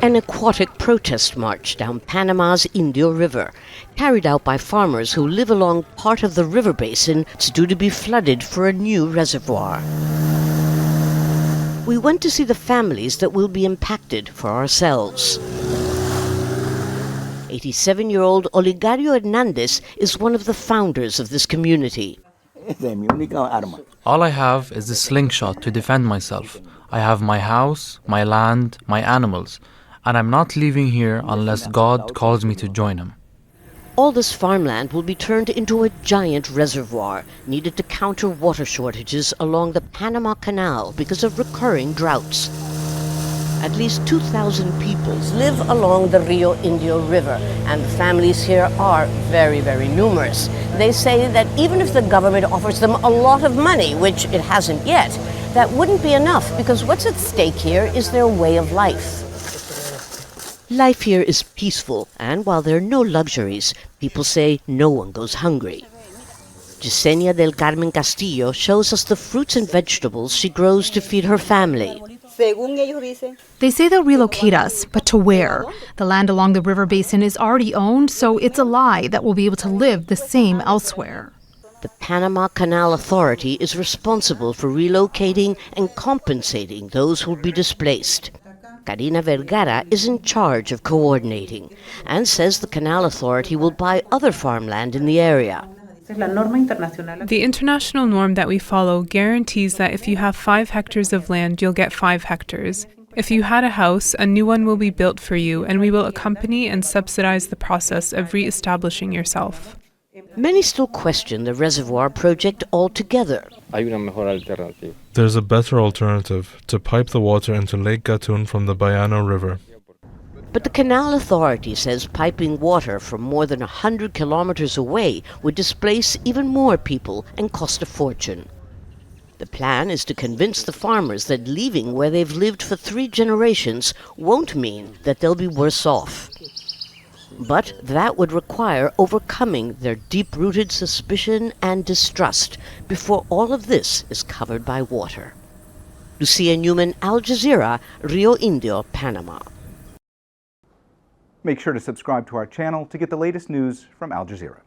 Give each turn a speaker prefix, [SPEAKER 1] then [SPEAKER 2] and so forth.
[SPEAKER 1] An aquatic protest march down Panama's Indio River, carried out by farmers who live along part of the river basin that's due to be flooded for a new reservoir. We went to see the families that will be impacted for ourselves. 87-year-old Oligario Hernandez is one of the founders of this community.
[SPEAKER 2] All I have is a slingshot to defend myself. I have my house, my land, my animals, and I'm not leaving here unless God calls me to join him.
[SPEAKER 1] All this farmland will be turned into a giant reservoir needed to counter water shortages along the Panama Canal because of recurring droughts. At least 2,000 people live along the Rio Indio River, and the families here are very, very numerous. They say that even if the government offers them a lot of money, which it hasn't yet, that wouldn't be enough because what's at stake here is their way of life. Life here is peaceful, and while there are no luxuries, people say no one goes hungry. Yesenia del Carmen Castillo shows us the fruits and vegetables she grows to feed her family.
[SPEAKER 3] They say they'll relocate us, but to where? The land along the river basin is already owned, so it's a lie that we'll be able to live the same elsewhere.
[SPEAKER 1] The Panama Canal Authority is responsible for relocating and compensating those who will be displaced. Karina Vergara is in charge of coordinating and says the Canal Authority will buy other farmland in the area.
[SPEAKER 4] The international norm that we follow guarantees that if you have 5 hectares of land, you'll get 5 hectares. If you had a house, a new one will be built for you, and we will accompany and subsidize the process of re-establishing yourself.
[SPEAKER 1] Many still question the reservoir project altogether.
[SPEAKER 5] There's a better alternative, to pipe the water into Lake Gatun from the Bayano River.
[SPEAKER 1] But the Canal Authority says piping water from more than 100 kilometers away would displace even more people and cost a fortune. The plan is to convince the farmers that leaving where they've lived for 3 generations won't mean that they'll be worse off. But that would require overcoming their deep-rooted suspicion and distrust before all of this is covered by water. Lucia, Newman, Al Jazeera, Rio Indio, Panama.
[SPEAKER 6] Make sure to subscribe to our channel to get the latest news from Al Jazeera.